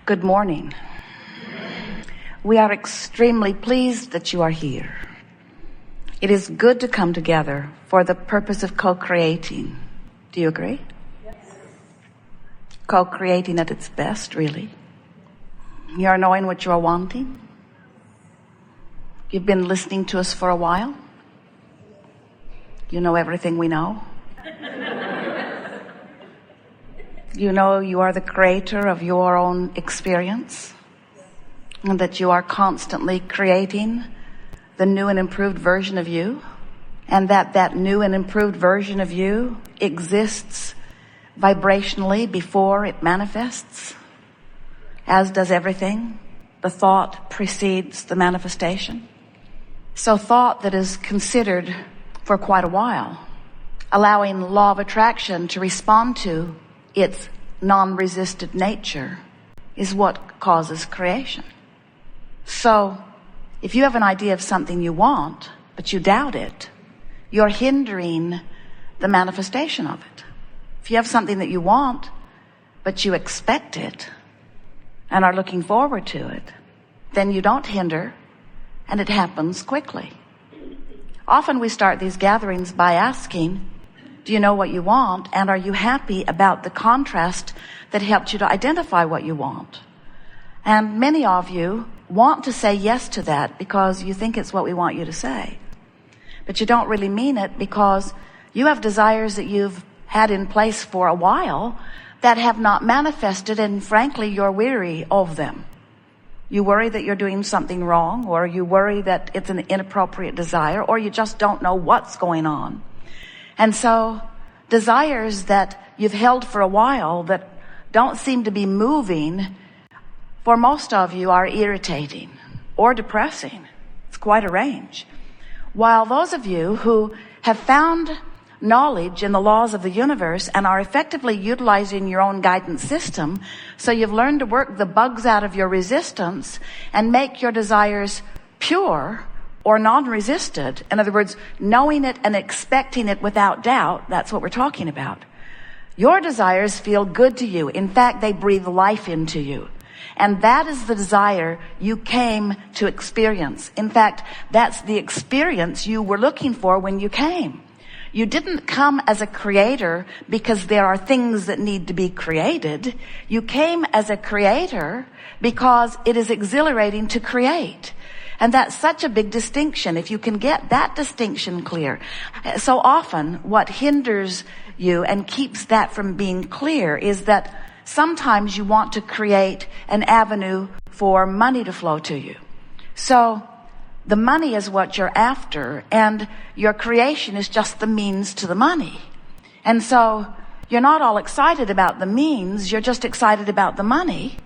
Good morning. We are extremely pleased that you are here. It is good to come together for the purpose of co-creating. Do you agree? Yes. Co-creating at its best, really. You are knowing what you are wanting. You've been listening to us for a while. You know everything we know. You know you are the creator of your own experience, and that you are constantly creating the new and improved version of you, and that new and improved version of you exists vibrationally before it manifests, as does everything. The thought precedes the manifestation. So thought that is considered for quite a while, allowing law of attraction to respond to its non-resisted nature, is what causes creation. So if you have an idea of something you want, but you doubt it, you're hindering the manifestation of it. If you have something that you want, but you expect it and are looking forward to it, then you don't hinder, and it happens quickly. Often we start these gatherings by asking, do you know what you want? And are you happy about the contrast that helped you to identify what you want? And many of you want to say yes to that because you think it's what we want you to say. But you don't really mean it, because you have desires that you've had in place for a while that have not manifested, and frankly, you're weary of them. You worry that you're doing something wrong, or you worry that it's an inappropriate desire, or you just don't know what's going on. And so desires that you've held for a while that don't seem to be moving, for most of you, are irritating or depressing. It's quite a range. While those of you who have found knowledge in the laws of the universe and are effectively utilizing your own guidance system, so you've learned to work the bugs out of your resistance and make your desires pure or non-resisted. In other words, knowing it and expecting it without doubt. That's what we're talking about. Your desires feel good to you. In fact, they breathe life into you. And that is the desire you came to experience. In fact, that's the experience you were looking for when you came. You didn't come as a creator because there are things that need to be created. You came as a creator because it is exhilarating to create. And that's such a big distinction, if you can get that distinction clear. So often what hinders you and keeps that from being clear is that sometimes you want to create an avenue for money to flow to you. So the money is what you're after, and your creation is just the means to the money. And so you're not all excited about the means, you're just excited about the money.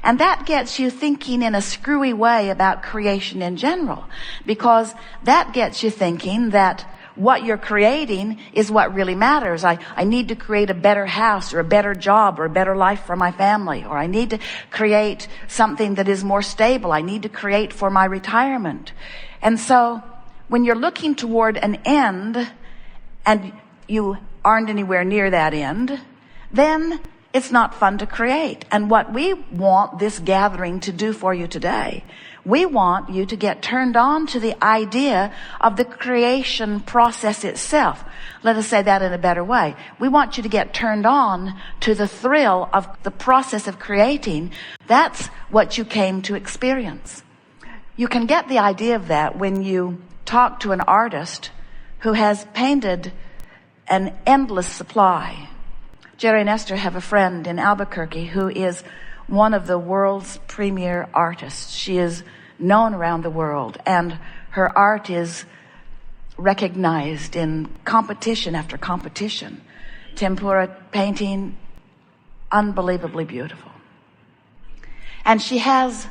And that gets you thinking in a screwy way about creation in general, because that gets you thinking that what you're creating is what really matters. I need to create a better house or a better job or a better life for my family, or I need to create something that is more stable. I need to create for my retirement. And so when you're looking toward an end and you aren't anywhere near that end, then it's not fun to create. And what we want this gathering to do for you today, we want you to get turned on to the idea of the creation process itself. Let us say that in a better way. We want you to get turned on to the thrill of the process of creating. That's what you came to experience. You can get the idea of that when you talk to an artist who has painted an endless supply. Jerry and Esther have a friend in Albuquerque who is one of the world's premier artists. She is known around the world, and her art is recognized in competition after competition. Tempera painting, unbelievably beautiful. And she has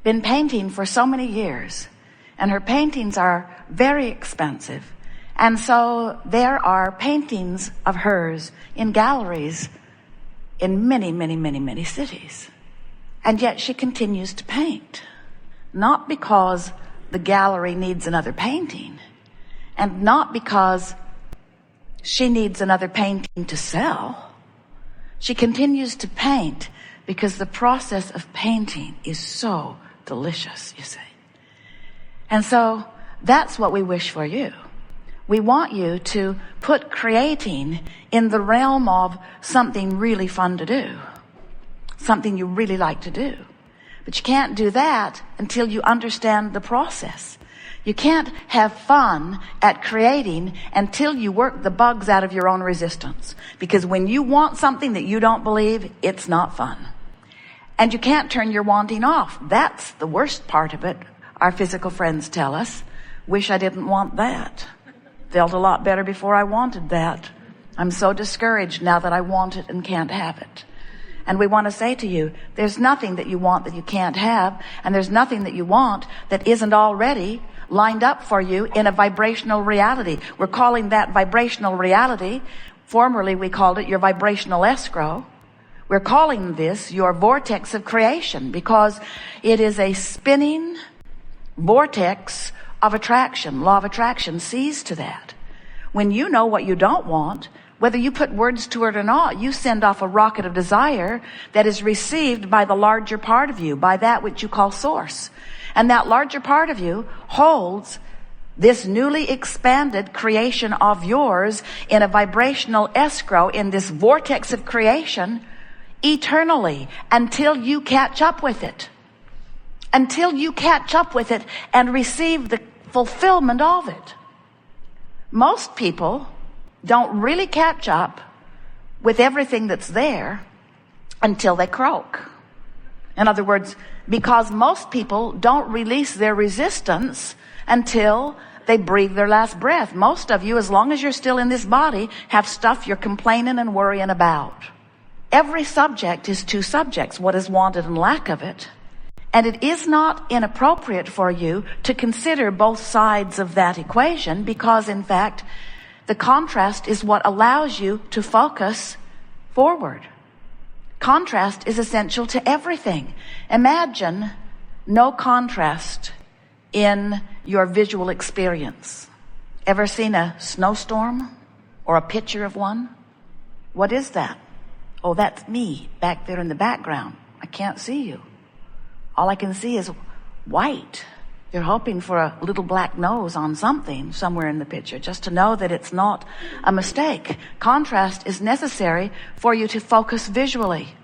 been painting for so many years, and her paintings are very expensive. And so there are paintings of hers in galleries in many, many, many, many cities. And yet she continues to paint. Not because the gallery needs another painting, and not because she needs another painting to sell. She continues to paint because the process of painting is so delicious, you see. And so that's what we wish for you. We want you to put creating in the realm of something really fun to do, something you really like to do. But you can't do that until you understand the process. You can't have fun at creating until you work the bugs out of your own resistance. Because when you want something that you don't believe, it's not fun. And you can't turn your wanting off. That's the worst part of it. Our physical friends tell us, wish I didn't want that. Felt a lot better before I wanted that. I'm so discouraged now that I want it and can't have it. And we want to say to you, there's nothing that you want that you can't have, and there's nothing that you want that isn't already lined up for you in a vibrational reality. We're calling that vibrational reality. Formerly we called it your vibrational escrow. We're calling this your vortex of creation because it is a spinning vortex of attraction. Law of attraction sees to that. When you know what you don't want, whether you put words to it or not, you send off a rocket of desire that is received by the larger part of you, by that which you call source. And that larger part of you holds this newly expanded creation of yours in a vibrational escrow in this vortex of creation eternally until you catch up with it. Until you catch up with it and receive the fulfillment of it. Most people don't really catch up with everything that's there until they croak. In other words, because most people don't release their resistance until they breathe their last breath. Most of you, as long as you're still in this body, have stuff you're complaining and worrying about. Every subject is two subjects, what is wanted and lack of it. And it is not inappropriate for you to consider both sides of that equation because, in fact, the contrast is what allows you to focus forward. Contrast is essential to everything. Imagine no contrast in your visual experience. Ever seen a snowstorm or a picture of one? What is that? Oh, that's me back there in the background. I can't see you. All I can see is white. You're hoping for a little black nose on something somewhere in the picture, just to know that it's not a mistake. Contrast is necessary for you to focus visually.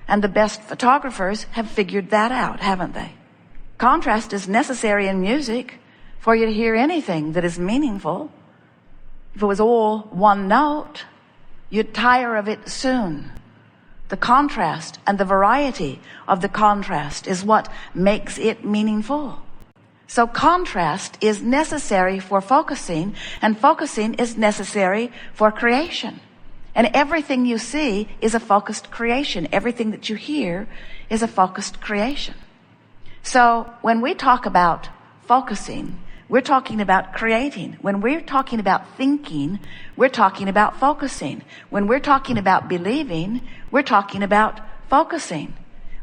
And the best photographers have figured that out, haven't they? Contrast is necessary in music for you to hear anything that is meaningful. If it was all one note, you'd tire of it soon. The contrast and the variety of the contrast is what makes it meaningful. So contrast is necessary for focusing, and focusing is necessary for creation. And everything you see is a focused creation. Everything that you hear is a focused creation. So when we talk about focusing, we're talking about creating. When we're talking about thinking, we're talking about focusing. When we're talking about believing, we're talking about focusing.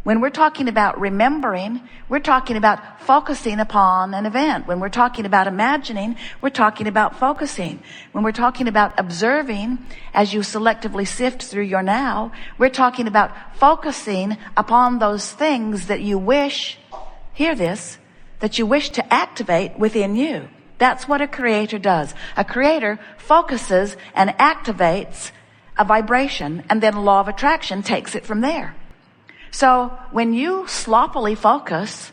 When we're talking about remembering, we're talking about focusing upon an event. When we're talking about imagining, we're talking about focusing. When we're talking about observing, as you selectively sift through your now, we're talking about focusing upon those things that you wish, hear this, that you wish to activate within you. That's what a creator does. A creator focuses and activates a vibration, and then law of attraction takes it from there. So when you sloppily focus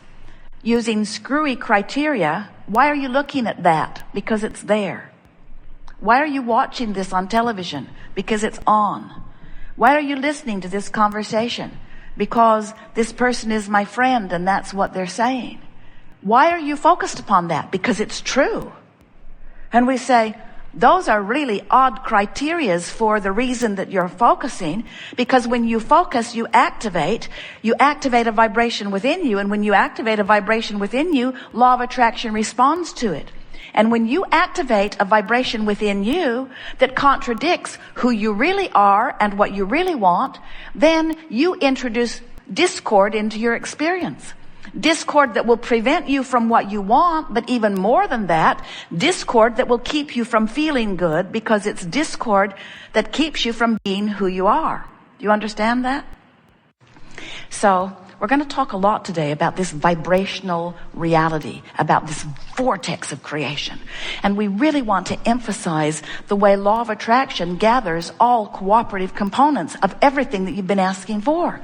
using screwy criteria, why are you looking at that? Because it's there. Why are you watching this on television? Because it's on. Why are you listening to this conversation? Because this person is my friend and that's what they're saying. Why are you focused upon that? Because it's true. And we say, those are really odd criterias for the reason that you're focusing, because when you focus, you activate a vibration within you, and when you activate a vibration within you, law of attraction responds to it. And when you activate a vibration within you that contradicts who you really are and what you really want, then you introduce discord into your experience. Discord that will prevent you from what you want, but even more than that, discord that will keep you from feeling good, because it's discord that keeps you from being who you are. Do you understand that? So we're going to talk a lot today about this vibrational reality, about this vortex of creation. And we really want to emphasize the way law of attraction gathers all cooperative components of everything that you've been asking for.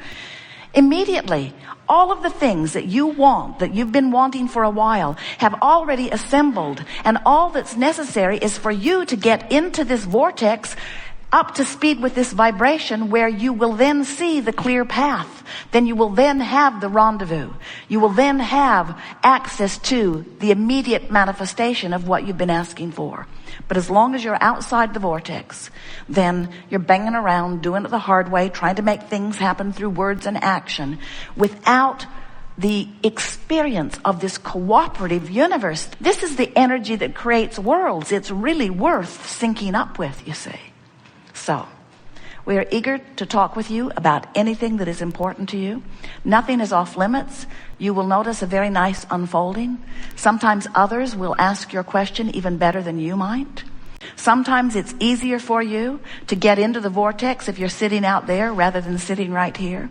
Immediately, all of the things that you want, that you've been wanting for a while, have already assembled. And all that's necessary is for you to get into this vortex, up to speed with this vibration, where you will then see the clear path. Then you will then have the rendezvous. You will then have access to the immediate manifestation of what you've been asking for. But as long as you're outside the vortex, then you're banging around, doing it the hard way, trying to make things happen through words and action, without the experience of this cooperative universe. This is the energy that creates worlds. It's really worth syncing up with, you see. So, we are eager to talk with you about anything that is important to you. Nothing is off limits. You will notice a very nice unfolding. Sometimes others will ask your question even better than you might. Sometimes it's easier for you to get into the vortex if you're sitting out there rather than sitting right here.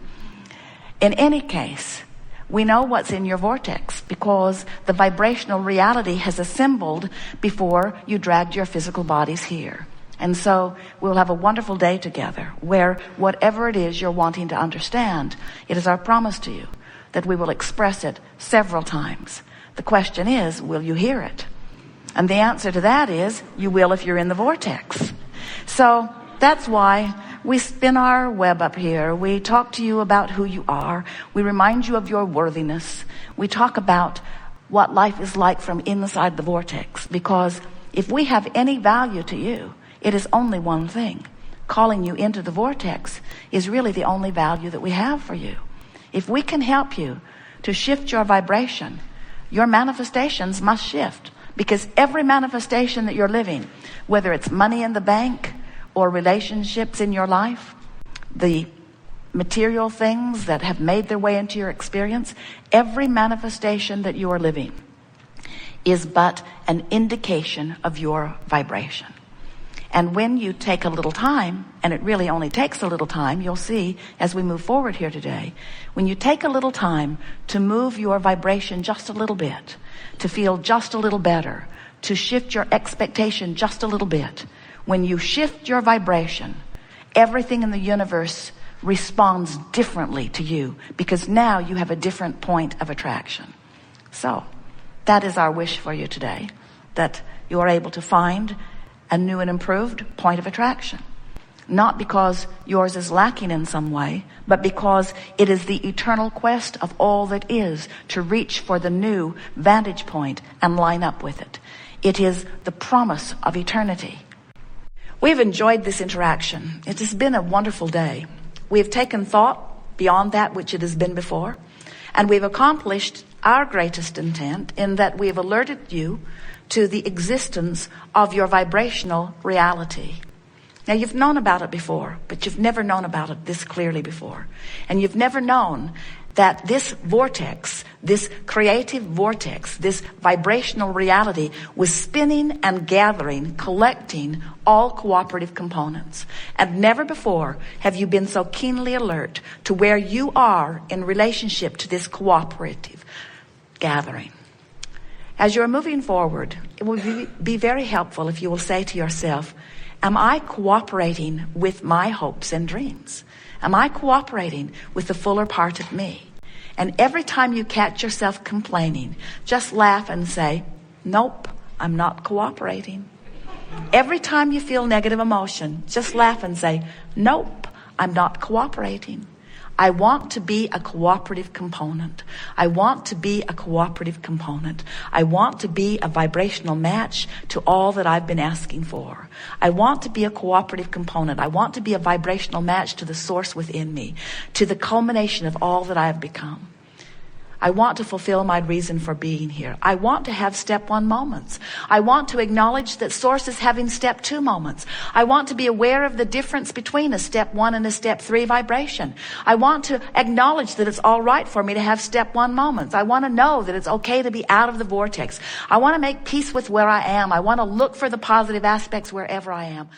In any case, we know what's in your vortex because the vibrational reality has assembled before you dragged your physical bodies here. And so we'll have a wonderful day together where whatever it is you're wanting to understand, it is our promise to you that we will express it several times. The question is, will you hear it? And the answer to that is, you will if you're in the vortex. So that's why we spin our web up here. We talk to you about who you are. We remind you of your worthiness. We talk about what life is like from inside the vortex. Because if we have any value to you, it is only one thing. Calling you into the vortex is really the only value that we have for you. If we can help you to shift your vibration, your manifestations must shift. Because every manifestation that you're living, whether it's money in the bank or relationships in your life, the material things that have made their way into your experience, every manifestation that you are living is but an indication of your vibration. And when you take a little time, and it really only takes a little time, you'll see as we move forward here today, when you take a little time to move your vibration just a little bit, to feel just a little better, to shift your expectation just a little bit, when you shift your vibration, everything in the universe responds differently to you because now you have a different point of attraction. So that is our wish for you today, that you are able to find a new and improved point of attraction. Not because yours is lacking in some way, but because it is the eternal quest of all that is to reach for the new vantage point and line up with it. It is the promise of eternity. We've enjoyed this interaction. It has been a wonderful day. We have taken thought beyond that which it has been before, and we've accomplished our greatest intent in that we have alerted you to the existence of your vibrational reality. Now, you've known about it before, but you've never known about it this clearly before. And you've never known that this vortex, this creative vortex, this vibrational reality was spinning and gathering, collecting all cooperative components. And never before have you been so keenly alert to where you are in relationship to this cooperative gathering. As you're moving forward, it will be very helpful if you will say to yourself, am I cooperating with my hopes and dreams? Am I cooperating with the fuller part of me? And every time you catch yourself complaining, just laugh and say, nope, I'm not cooperating. Every time you feel negative emotion, just laugh and say, nope, I'm not cooperating. I want to be a cooperative component. I want to be a cooperative component. I want to be a vibrational match to all that I've been asking for. I want to be a cooperative component. I want to be a vibrational match to the source within me, to the culmination of all that I have become. I want to fulfill my reason for being here. I want to have step 1 moments. I want to acknowledge that Source is having step 2 moments. I want to be aware of the difference between a step 1 and a step 3 vibration. I want to acknowledge that it's all right for me to have step 1 moments. I want to know that it's okay to be out of the vortex. I want to make peace with where I am. I want to look for the positive aspects wherever I am.